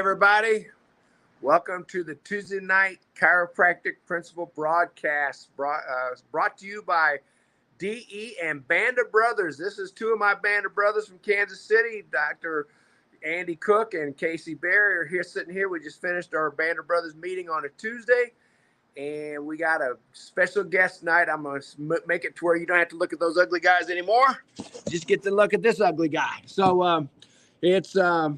everybody. Welcome to the Tuesday night chiropractic principal broadcast brought to you by DE and Band of Brothers. This is two of my Band of Brothers from Kansas City. Dr. Andy Cook and Casey Berry are here sitting here. We just finished our Band of Brothers meeting on a Tuesday, and we got a special guest tonight. I'm going to make it to where you don't have to look at those ugly guys anymore. Just get to look at this ugly guy. So, it's a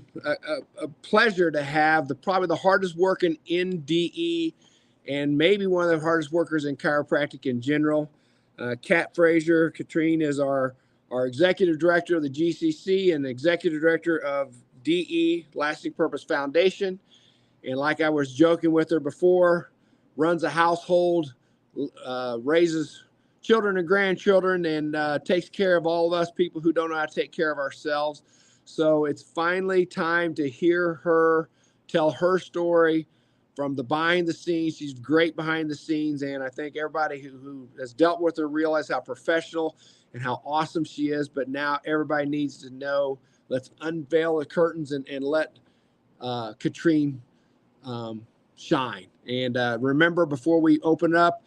pleasure to have probably the hardest working in DE and maybe one of the hardest workers in chiropractic in general. Kat Frazier. Katrine is our executive director of the GCC and the executive director of DE, Lasting Purpose Foundation. And like I was joking with her before, runs a household, raises children and grandchildren, and takes care of all of us people who don't know how to take care of ourselves. So it's finally time to hear her tell her story from the behind the scenes. She's great behind the scenes, and I think everybody who has dealt with her realize how professional and how awesome she is. But now everybody needs to know. Let's unveil the curtains and let Katrine shine. And remember, before we open up,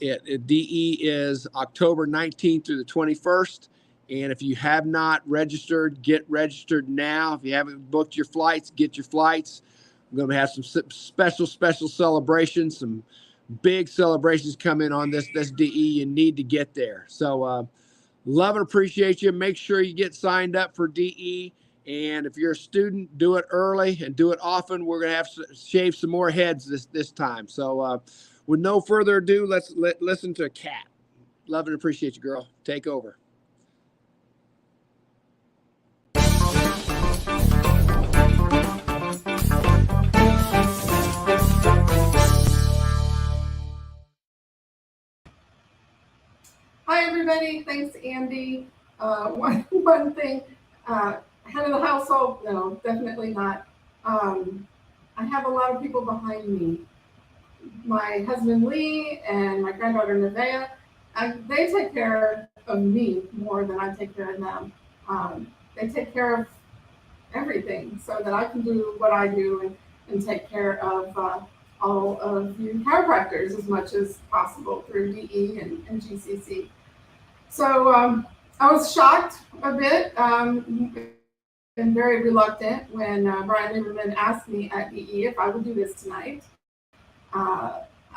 DE is October 19th through the 21st. And if you have not registered, get registered now. If you haven't booked your flights, get your flights. We're going to have some special celebrations, some big celebrations coming on this DE. You need to get there. So love and appreciate you. Make sure you get signed up for DE. And if you're a student, do it early and do it often. We're going to have to shave some more heads this time. So with no further ado, let's listen to Kat. Love and appreciate you, girl. Take over. Hi, everybody. Thanks, Andy. One thing, head of the household, no, definitely not. I have a lot of people behind me. My husband, Lee, and my granddaughter, Nevaeh, they take care of me more than I take care of them. They take care of everything so that I can do what I do and take care of all of you chiropractors as much as possible through DE and GCC. So I was shocked a bit and very reluctant when Brian Lieberman asked me at DE if I would do this tonight.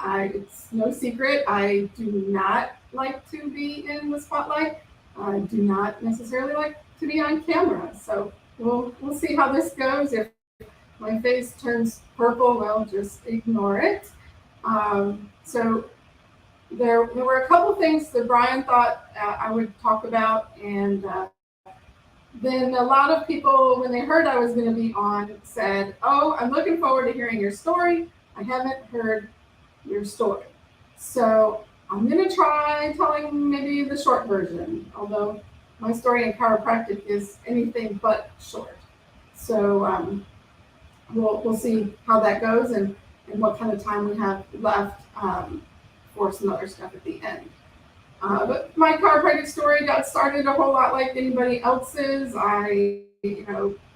It's no secret, I do not like to be in the spotlight. I do not necessarily like to be on camera. So we'll see how this goes. If my face turns purple, well, just ignore it. So there were a couple things that Brian thought I would talk about, and then a lot of people, when they heard I was going to be on, said, "Oh, I'm looking forward to hearing your story. I haven't heard your story." So I'm going to try telling maybe the short version, although my story in chiropractic is anything but short. So we'll see how that goes and what kind of time we have left for some other stuff at the end. But my chiropractic story got started a whole lot like anybody else's. I,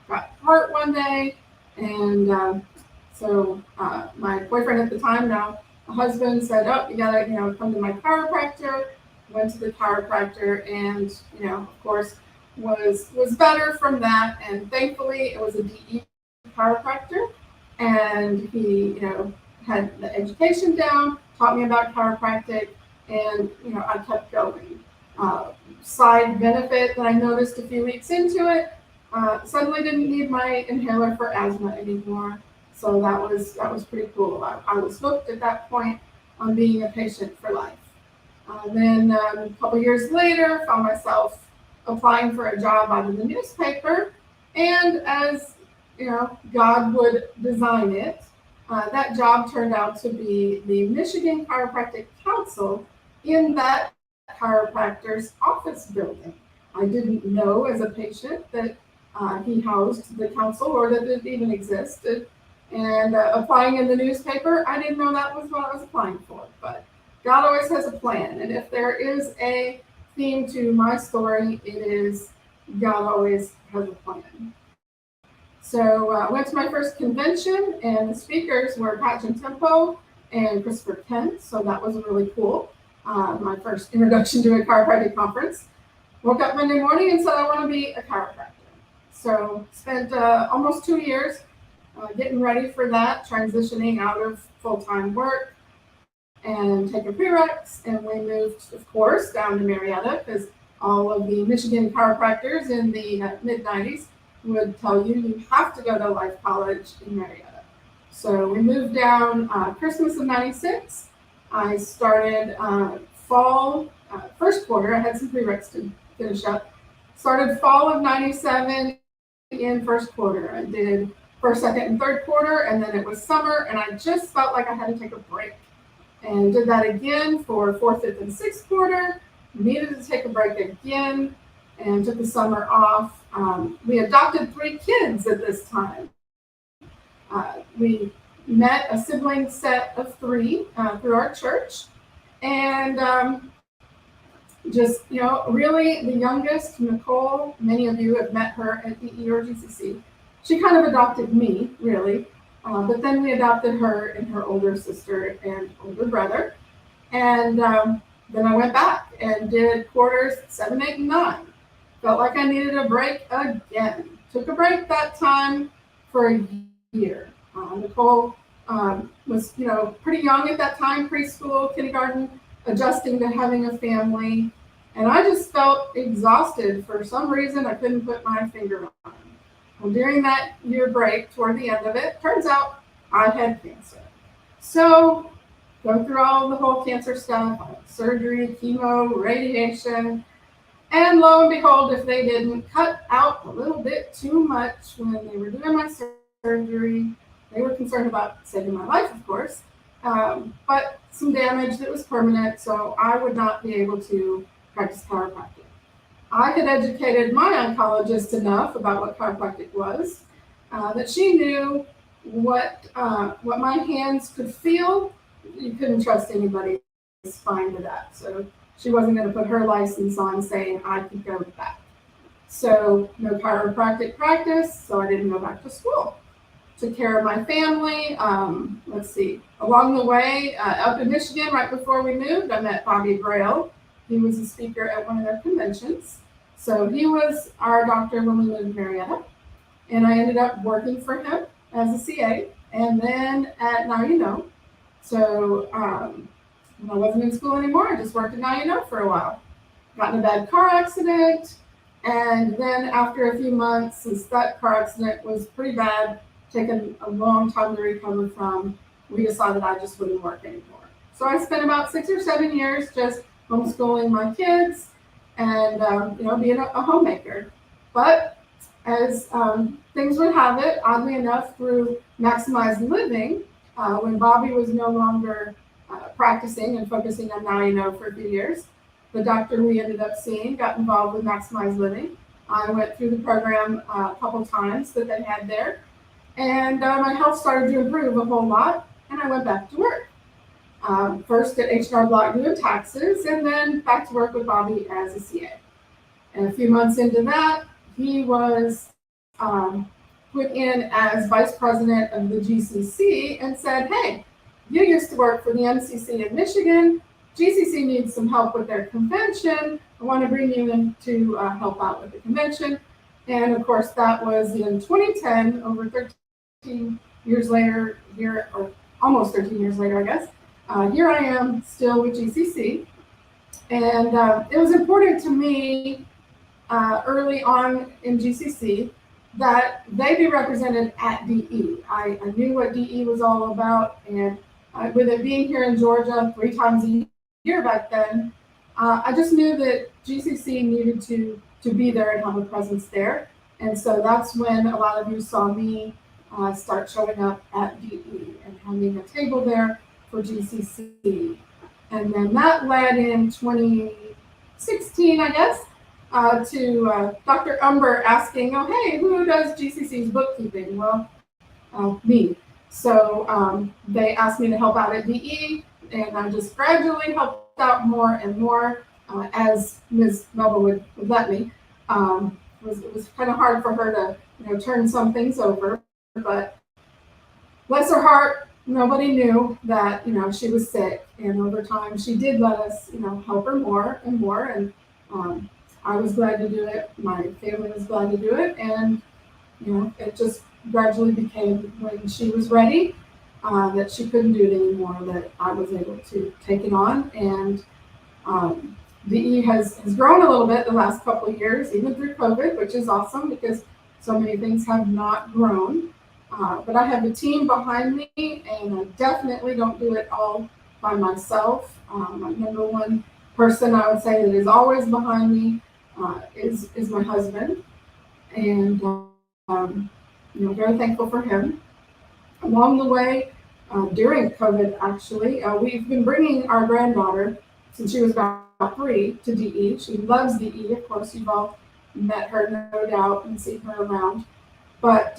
got hurt one day, and so my boyfriend at the time, now a husband, said, "Oh, you gotta, come to my chiropractor." Went to the chiropractor, and of course, was better from that. And thankfully, it was a DE chiropractor, and he, had the education down, taught me about chiropractic, and I kept going. Side benefit that I noticed a few weeks into it, suddenly didn't need my inhaler for asthma anymore. So that was pretty cool. I was hooked at that point on being a patient for life. Then a couple years later, found myself applying for a job out of the newspaper, and as God would design it, that job turned out to be the Michigan Chiropractic Council in that chiropractor's office building. I didn't know as a patient that he housed the council or that it even existed. And applying in the newspaper, I didn't know that was what I was applying for. But God always has a plan. And if there is a theme to my story, it is God always has a plan. So I went to my first convention, and the speakers were Pat Tempo and Christopher Kent. So that was really cool. My first introduction to a chiropractic conference. Woke up Monday morning and said I want to be a chiropractor. So spent almost 2 years getting ready for that, transitioning out of full-time work and taking prereqs. And we moved, of course, down to Marietta because all of the Michigan chiropractors in the mid-90s would tell you you have to go to Life College in Marietta. So we moved down Christmas of '96. I started fall, first quarter. I had some prereqs to finish up. Started fall of '97 in first quarter. I did first, second, and third quarter, and then it was summer, and I just felt like I had to take a break. And did that again for fourth, fifth, and sixth quarter. Needed to take a break again, and took the summer off. We adopted 3 kids at this time. We met a sibling set of 3 through our church, and just, really the youngest, Nicole, many of you have met her at DE or GCC. She kind of adopted me, really, but then we adopted her and her older sister and older brother, and then I went back and did quarters 7, 8, and 9. Felt like I needed a break again. Took a break that time for a year. Nicole was, pretty young at that time, preschool, kindergarten, adjusting to having a family. And I just felt exhausted for some reason I couldn't put my finger on. Well, during that year break, toward the end of it, turns out I had cancer. So go through all the whole cancer stuff, surgery, chemo, radiation. And lo and behold, if they didn't cut out a little bit too much when they were doing my surgery, they were concerned about saving my life, of course, but some damage that was permanent, so I would not be able to practice chiropractic. I had educated my oncologist enough about what chiropractic was, that she knew what my hands could feel. You couldn't trust anybody's spine to that, so she wasn't going to put her license on saying I could go back. So no chiropractic practice, so I didn't go back to school. Took care of my family. Along the way, up in Michigan, right before we moved, I met Bobby Braille. He was a speaker at one of their conventions. So he was our doctor when we moved to Marietta. And I ended up working for him as a CA. And then at Now You Know. So when I wasn't in school anymore, I just worked at Now You Know for a while. Got in a bad car accident. And then after a few months, since that car accident was pretty bad, taken a long time to recover from, we decided I just wouldn't work anymore. So I spent about 6 or 7 years just homeschooling my kids and being a homemaker. But as things would have it, oddly enough, through Maximized Living, when Bobby was no longer practicing and focusing on Now You Know for a few years, the doctor we ended up seeing got involved with Maximized Living. I went through the program a couple times that they had there. And my health started to improve a whole lot, and I went back to work. First at H&R Block doing taxes, and then back to work with Bobby as a CA. And a few months into that, he was put in as vice president of the GCC and said, hey, you used to work for the MCC in Michigan. GCC needs some help with their convention. I want to bring you in to help out with the convention. And of course, that was in 2010, over 13 years later, or almost 13 years later, I guess. Here I am still with GCC. And it was important to me early on in GCC that they be represented at DE. I knew what DE was all about, and with it being here in Georgia 3 times a year back then, I just knew that GCC needed to be there and have a presence there. And so that's when a lot of you saw me start showing up at DE and having a table there for GCC. And then that led in 2016, I guess, to Dr. Umber asking, oh, hey, who does GCC's bookkeeping? Well, me. So they asked me to help out at DE, and I just gradually helped out more and more as Ms. Melba would let me. It was kind of hard for her to turn some things over. But bless her heart, nobody knew that, she was sick. And over time, she did let us, help her more and more. And I was glad to do it. My family was glad to do it. And, it just gradually became, when she was ready, that she couldn't do it anymore, that I was able to take it on. And DE has grown a little bit the last couple of years, even through COVID, which is awesome because so many things have not grown. But I have a team behind me, and I definitely don't do it all by myself. My number one person I would say that is always behind me is my husband, and very thankful for him. Along the way, during COVID, actually, we've been bringing our granddaughter since she was about 3 to DE. She loves DE, of course. You've all met her, no doubt, and seen her around. But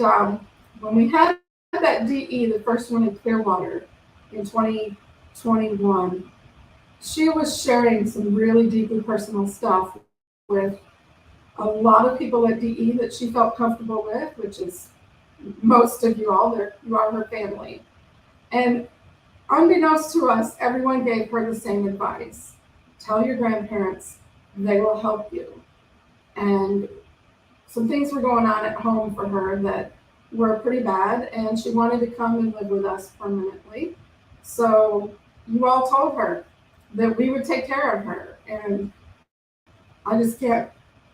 when we had that DE, the first one in Clearwater in 2021, she was sharing some really deeply personal stuff with a lot of people at DE that she felt comfortable with, which is most of you all. You are her family. And unbeknownst to us, everyone gave her the same advice. Tell your grandparents, they will help you. And some things were going on at home for her that were pretty bad, and she wanted to come and live with us permanently. So you all told her that we would take care of her. And I just can't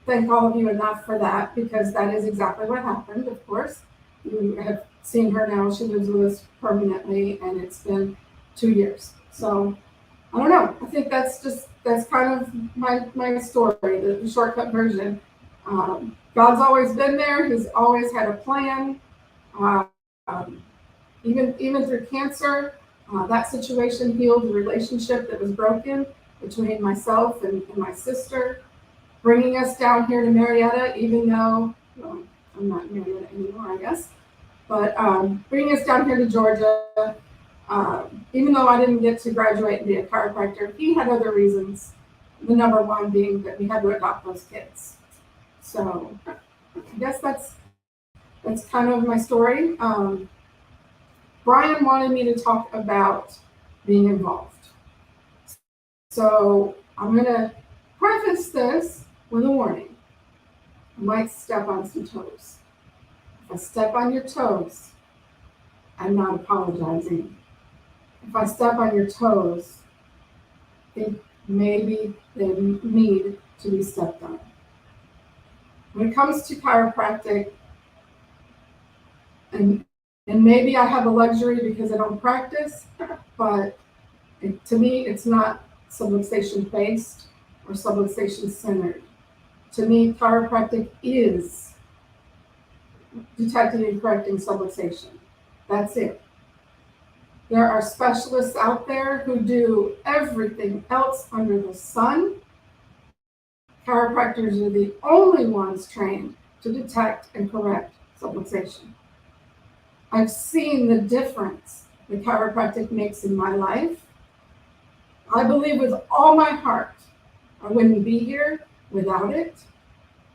thank all of you enough for that, because that is exactly what happened, of course. You have seen her now. She lives with us permanently, and it's been 2 years. So I don't know. I think that's kind of my story, the shortcut version. God's always been there. He's always had a plan. Even through cancer, that situation healed the relationship that was broken between myself and my sister, bringing us down here to Marietta, even though, well, I'm not in Marietta anymore, I guess, but bringing us down here to Georgia, even though I didn't get to graduate and be a chiropractor, he had other reasons. The number one being that we had to adopt those kids. So I guess that's kind of my story. Brian wanted me to talk about being involved. So I'm going to preface this with a warning. I might step on some toes. If I step on your toes, I'm not apologizing. If I step on your toes, I think maybe they need to be stepped on. When it comes to chiropractic, and maybe I have a luxury because I don't practice, but to me, it's not subluxation based or subluxation centered. To me, chiropractic is detecting and correcting subluxation. That's it. There are specialists out there who do everything else under the sun. Chiropractors are the only ones trained to detect and correct subluxation. I've seen the difference that chiropractic makes in my life. I believe with all my heart I wouldn't be here without it.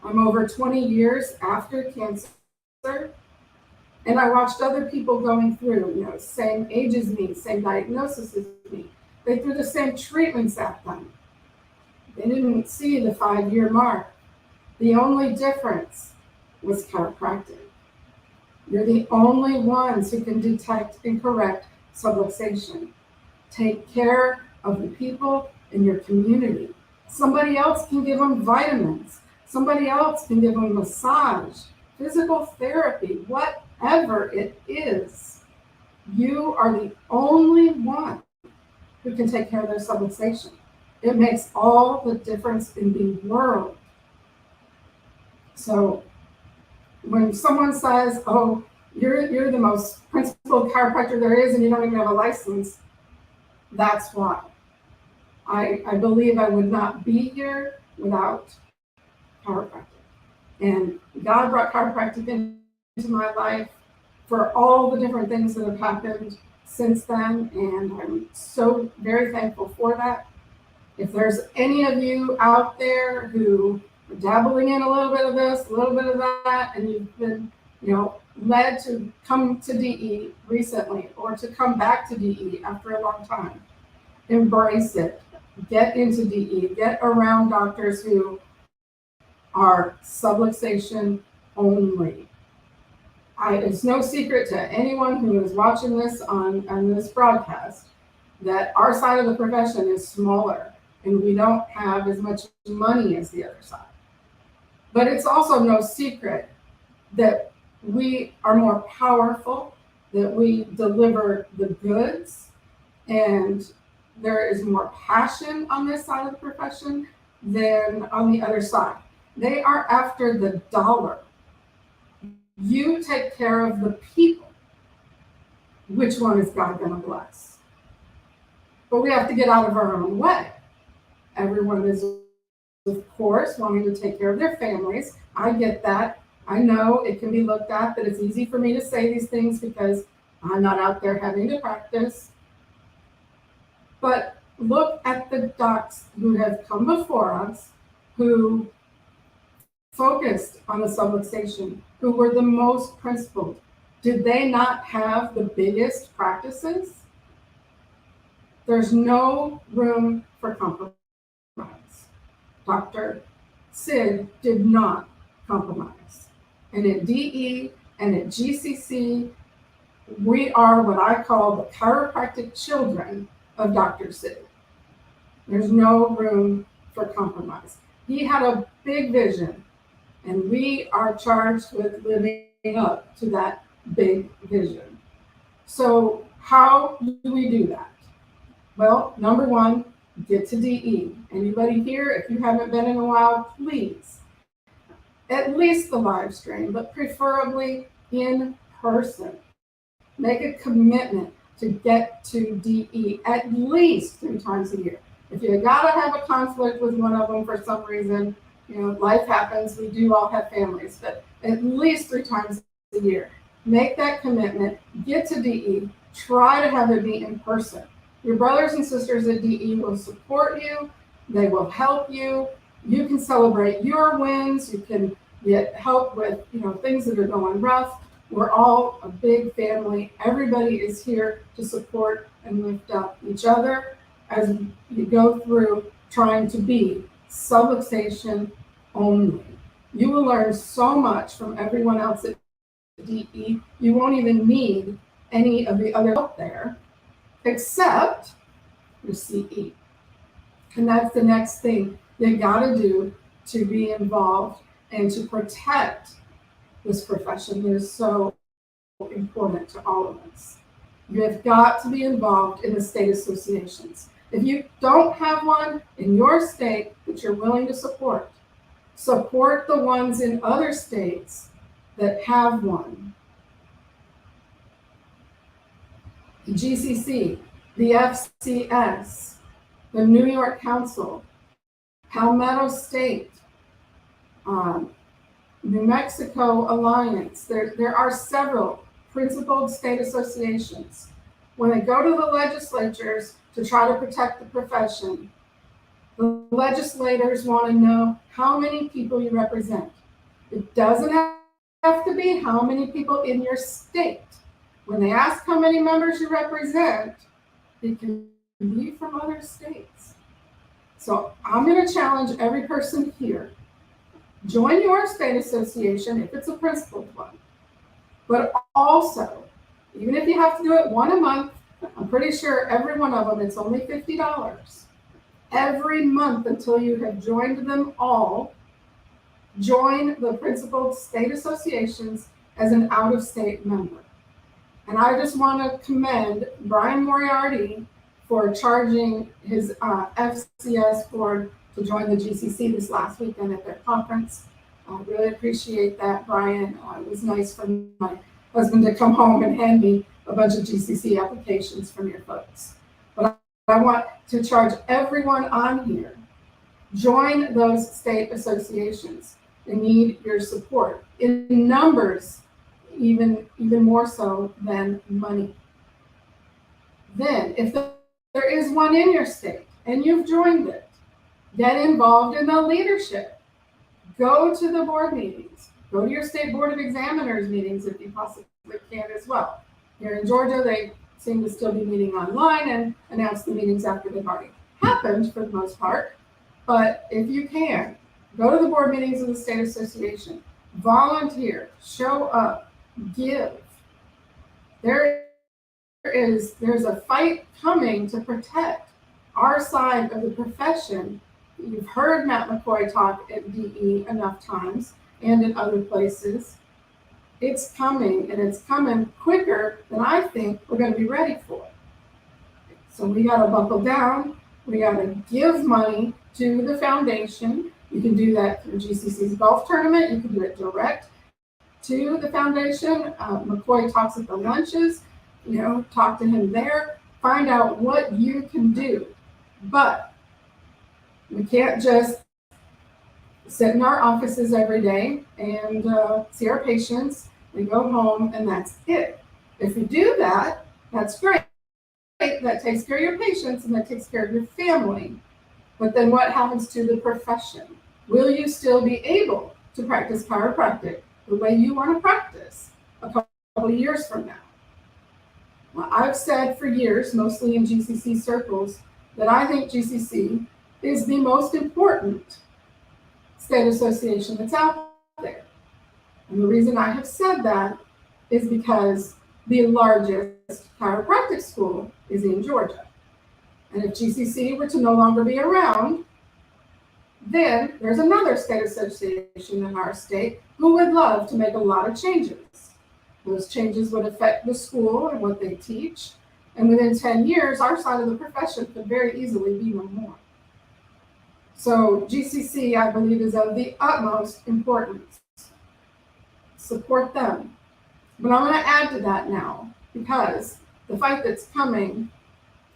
I'm over 20 years after cancer, and I watched other people going through, same age as me, same diagnosis as me. They threw the same treatments at them. They didn't see the 5-year mark. The only difference was chiropractic. You're the only ones who can detect and correct subluxation. Take care of the people in your community. Somebody else can give them vitamins. Somebody else can give them massage, physical therapy, whatever it is. You are the only one who can take care of their subluxation. It makes all the difference in the world. So when someone says, oh, you're the most principled chiropractor there is and you don't even have a license, that's why. I believe I would not be here without chiropractic. And God brought chiropractic into my life for all the different things that have happened since then, and I'm so very thankful for that. If there's any of you out there who are dabbling in a little bit of this, a little bit of that, and you've been led to come to DE recently or to come back to DE after a long time, embrace it. Get into DE. Get around doctors who are subluxation only. It's no secret to anyone who is watching this on this broadcast that our side of the profession is smaller and we don't have as much money as the other side. But it's also no secret that we are more powerful, that we deliver the goods, and there is more passion on this side of the profession than on the other side. They are after the dollar. You take care of the people. Which one is God going to bless? But we have to get out of our own way. Everyone is, of course, wanting to take care of their families. I get that. I know it can be looked at that it's easy for me to say these things because I'm not out there having to practice. But look at the docs who have come before us, who focused on the subluxation, who were the most principled. Did they not have the biggest practices? There's no room for compromise. Dr. Sid did not compromise. And at DE and at GCC, we are what I call the chiropractic children of Dr. Sid. There's no room for compromise. He had a big vision, and we are charged with living up to that big vision. So how do we do that? Well, number one, get to DE. Anybody here, if you haven't been in a while, please, at least the live stream, but preferably in person. Make a commitment to get to DE at least 3 times a year. If you gotta have a conflict with one of them for some reason, life happens, we do all have families, but at least 3 times a year. Make that commitment, get to DE, try to have it be in person. Your brothers and sisters at DE will support you, they will help you, you can celebrate your wins, you can get help with things that are going rough. We're all a big family. Everybody is here to support and lift up each other as you go through trying to be subluxation only. You will learn so much from everyone else at DE. You won't even need any of the other out there except your CE. And that's the next thing you gotta do to be involved and to protect this profession that is so important to all of us. You have got to be involved in the state associations. If you don't have one in your state that you're willing to support the ones in other states that have one. The GCC, the FCS, the New York Council, Palmetto State, New Mexico Alliance. There are several principled state associations. When they go to the legislatures to try to protect the profession, the legislators want to know how many people you represent. It doesn't have to be how many people in your state. When they ask how many members you represent, it can be from other states. So I'm going to challenge every person here. Join your state association if it's a principled one. But also, even if you have to do it one a month, I'm pretty sure every one of them, it's only $50. Every month until you have joined them all, join the principled state associations as an out-of-state member. And I just want to commend Brian Moriarty for charging his FCS board to join the GCC this last weekend at their conference. I really appreciate that, Brian. It was nice for my husband to come home and hand me a bunch of GCC applications from your folks. But I want to charge everyone on here, join those state associations. They need your support in numbers, even more so than money. Then, if there is one in your state and you've joined it, get involved in the leadership. Go to the board meetings. Go to your state board of examiners meetings if you possibly can as well. Here in Georgia, they seem to still be meeting online and announce the meetings after they've already happened for the most part. But if you can, go to the board meetings of the state association, volunteer, show up, give. There's a fight coming to protect our side of the profession. You've heard Matt McCoy talk at DE enough times and in other places. It's coming, and it's coming quicker than I think we're going to be ready for. So we got to buckle down. We got to give money to the foundation. You can do that through GCC's golf tournament. You can do it direct to the foundation. McCoy talks at the lunches. Talk to him there. Find out what you can do. But we can't just sit in our offices every day and see our patients. We go home and that's it. If you do that, that's great. That takes care of your patients and that takes care of your family. But then what happens to the profession? Will you still be able to practice chiropractic the way you want to practice a couple of years from now? Well, I've said for years, mostly in GCC circles, that I think GCC is the most important state association that's out there. And the reason I have said that is because the largest chiropractic school is in Georgia. And if GCC were to no longer be around, then there's another state association in our state who would love to make a lot of changes. Those changes would affect the school and what they teach. And within 10 years, our side of the profession could very easily be no more. So GCC, I believe, is of the utmost importance. Support them. But I'm going to add to that now, because the fight that's coming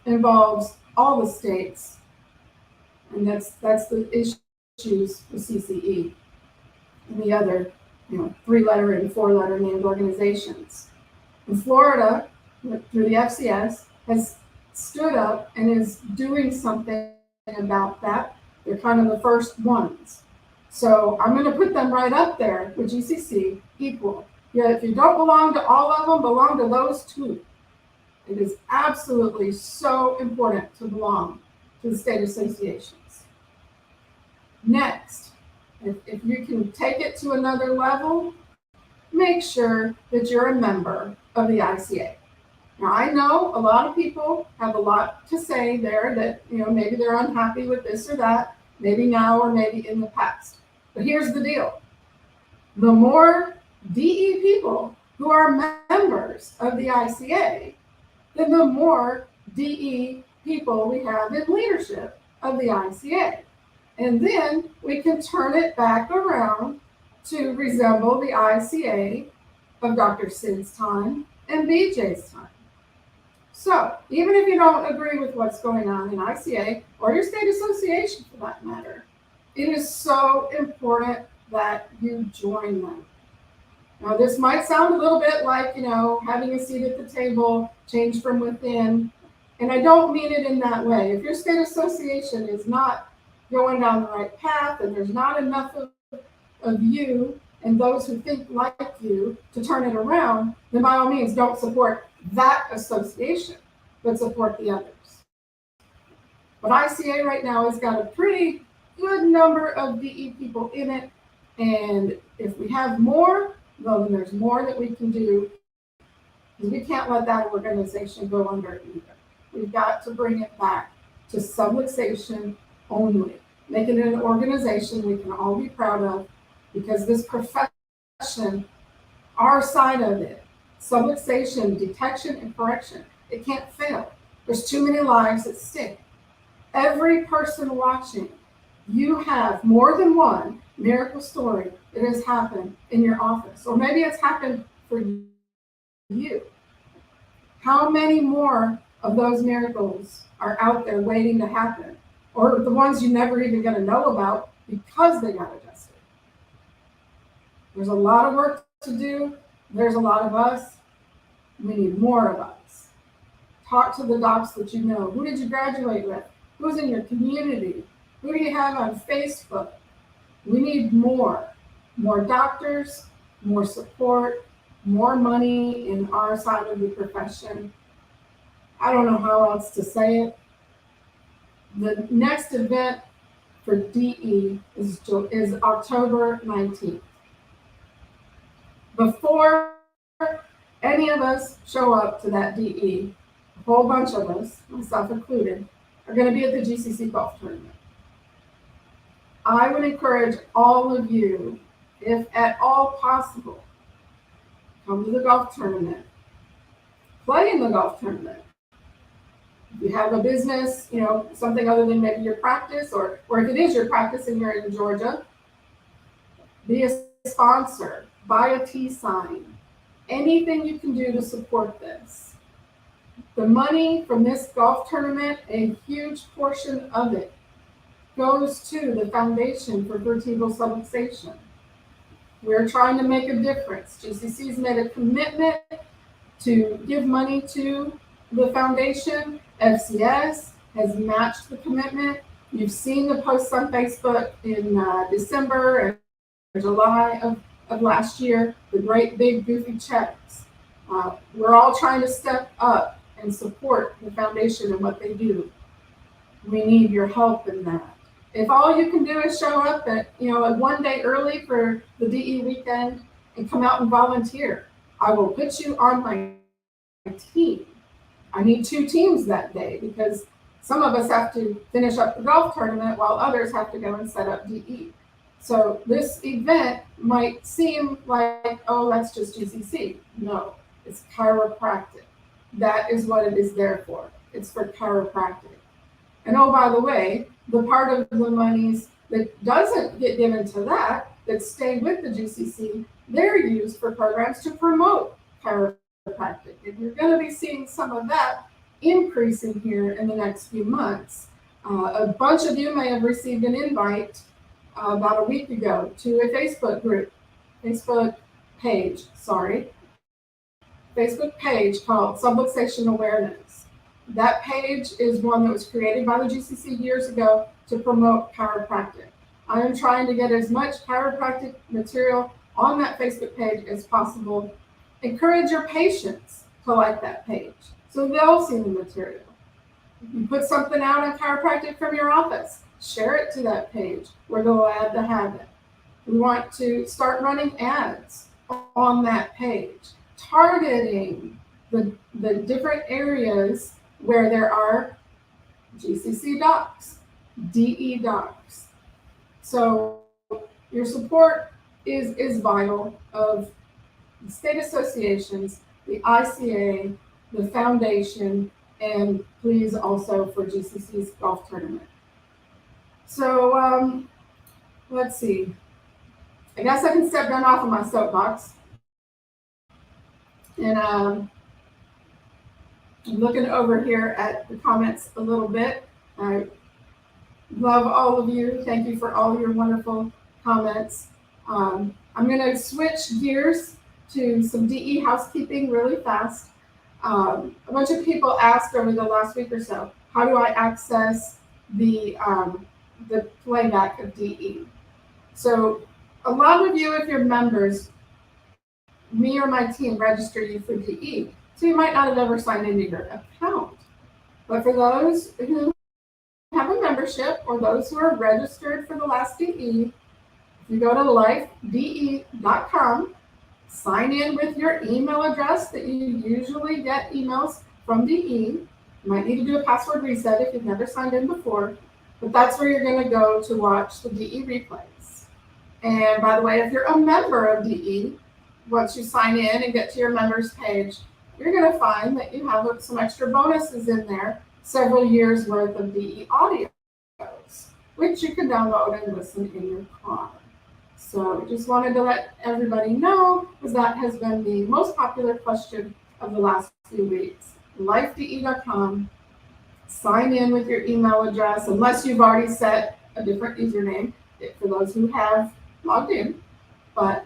involves all the states, and that's the issues with CCE and the other 3-letter and 4-letter named organizations. In Florida, through the FCS, has stood up and is doing something about that. They're kind of the first ones. So I'm going to put them right up there with GCC, equal. Yeah, if you don't belong to all of them, belong to those two. It is absolutely so important to belong to the state associations. Next, if you can take it to another level, make sure that you're a member of the ICA. Now, I know a lot of people have a lot to say there that, maybe they're unhappy with this or that, maybe now or maybe in the past. But here's the deal. The more DE people who are members of the ICA, then the more DE people we have in leadership of the ICA. And then we can turn it back around to resemble the ICA of Dr. Sid's time and BJ's time. So even if you don't agree with what's going on in ICA or your state association for that matter, it is so important that you join them. Now, this might sound a little bit like, having a seat at the table, change from within. And I don't mean it in that way. If your state association is not going down the right path and there's not enough of you and those who think like you to turn it around, then by all means don't support that association, but support the others. But ICA right now has got a pretty good number of DE people in it. And if we have more, well, then there's more that we can do. Because we can't let that organization go under either. We've got to bring it back to subluxation only. Making it an organization we can all be proud of, because this profession, our side of it, subluxation, detection, and correction, it can't fail. There's too many lives at stake. Every person watching, you have more than one miracle story that has happened in your office, or maybe it's happened for you. How many more of those miracles are out there waiting to happen, or the ones you're never even going to know about because they got adjusted? There's a lot of work to do. There's a lot of us. We need more of us. Talk to the docs that you know. Who did you graduate with? Who's in your community? Who do you have on Facebook? We need more. more doctors, more support, more money in our side of the profession. I don't know how else to say it. The next event for DE is October 19th. Before any of us show up to that DE, a whole bunch of us, myself included, are going to be at the GCC golf tournament. I would encourage all of you, if at all possible, come to the golf tournament, play in the golf tournament. If you have a business, something other than maybe your practice, or if it is your practice and you're in Georgia, be a sponsor, buy a T sign, anything you can do to support this. The money from this golf tournament, a huge portion of it, goes to the Foundation for Vertebral Subluxation. We're trying to make a difference. GCC's made a commitment to give money to the foundation. FCS has matched the commitment. You've seen the posts on Facebook in December and July of last year, the great big goofy checks. We're all trying to step up and support the foundation and what they do. We need your help in that. If all you can do is show up at one day early for the DE weekend and come out and volunteer, I will put you on my team. I need 2 teams that day because some of us have to finish up the golf tournament while others have to go and set up DE. So this event might seem like, oh, that's just GCC. No, it's chiropractic. That is what it is there for. It's for chiropractic. And oh, by the way, the part of the monies that doesn't get given to that stay with the GCC, they're used for programs to promote chiropractic. And you're going to be seeing some of that increasing here in the next few months. A bunch of you may have received an invite about a week ago to a Facebook page called Subluxation Awareness. That page is one that was created by the GCC years ago to promote chiropractic. I am trying to get as much chiropractic material on that Facebook page as possible. Encourage your patients to like that page so they'll see the material. You put something out on chiropractic from your office, share it to that page. We're glad to have it. We want to start running ads on that page, targeting the different areas where there are GCC docs, DE docs. So your support is vital of the state associations, the ICA, the foundation, and please also for GCC's golf tournament. So let's see. I guess I can step down off of my soapbox. And I'm looking over here at the comments a little bit. I love all of you. Thank you for all your wonderful comments. I'm going to switch gears to some DE housekeeping really fast. A bunch of people asked over the last week or so, how do I access the playback of DE? So a lot of you, if you're members, me or my team register you for DE. So you might not have ever signed into your account. But for those who have a membership or those who are registered for the last DE, if you go to lifede.com, sign in with your email address that you usually get emails from DE. You might need to do a password reset if you've never signed in before, but that's where you're going to go to watch the DE replays. And by the way, if you're a member of DE, once you sign in and get to your members page, you're going to find that you have some extra bonuses in there, several years worth of DE audios, which you can download and listen in your car. So just wanted to let everybody know, because that has been the most popular question of the last few weeks. lifede.com, sign in with your email address, unless you've already set a different username for those who have logged in. But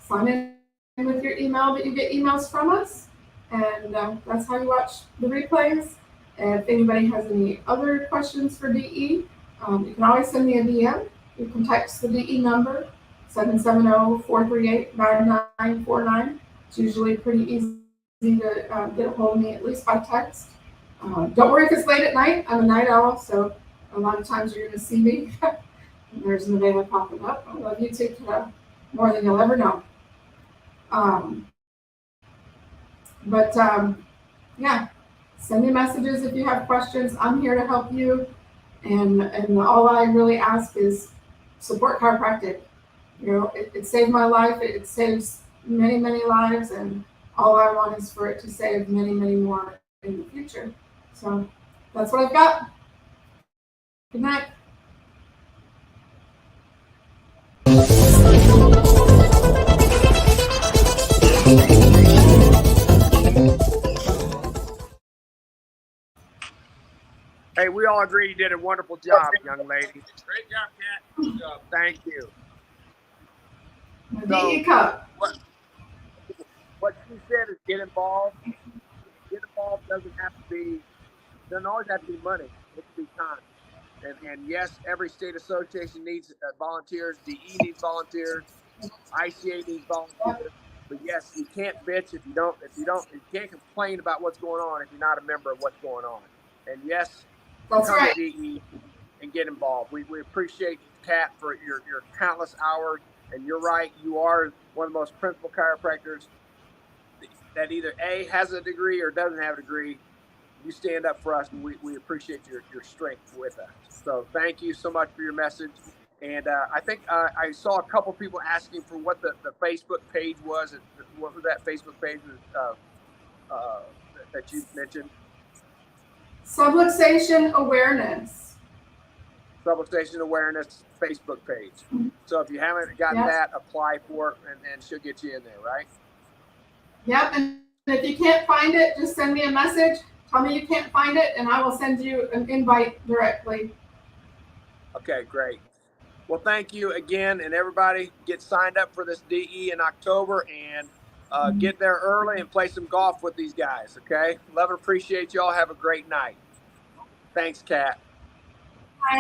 sign in with your email that you get emails from us, and that's how you watch the replays. And if anybody has any other questions for DE, you can always send me a DM. You can text the DE number, 770-438-9949. It's usually pretty easy to get a hold of me, at least by text. Don't worry if it's late at night. I'm a night owl, so a lot of times you're going to see me. There's an available popping up. I love you too, kiddo, more than you'll ever know. But yeah, send me messages if you have questions. I'm here to help you. And all I really ask is support chiropractic. You know, it saved my life. It saves many, many lives. And all I want is for it to save many, many more in the future. So that's what I've got. Good night. Hey, we all agree you did a wonderful job, young lady. Great job, Kat. Good job. Thank you. So, cup. What she said is get involved. Get involved doesn't always have to be money. It can be time. And yes, every state association needs volunteers. DE needs volunteers. ICA needs volunteers. But yes, you can't bitch if you can't complain about what's going on if you're not a member of what's going on. And yes, that's come right. to DE and get involved. We appreciate Kat for your countless hours. And you're right, you are one of the most principled chiropractors that either A, has a degree or doesn't have a degree. You stand up for us, and we appreciate your strength with us. So thank you so much for your message. And I think I saw a couple people asking for what the Facebook page was. What was that Facebook page that you mentioned? Subluxation Awareness. Subluxation Awareness Facebook page. Mm-hmm. So if you haven't got that, apply for it, and she'll get you in there, right? Yep. And if you can't find it, just send me a message. Tell me you can't find it, and I will send you an invite directly. Okay, great. Well, thank you again, and everybody get signed up for this DE in October, and get there early and play some golf with these guys, okay? Love and appreciate y'all. Have a great night. Thanks, Kat. Bye.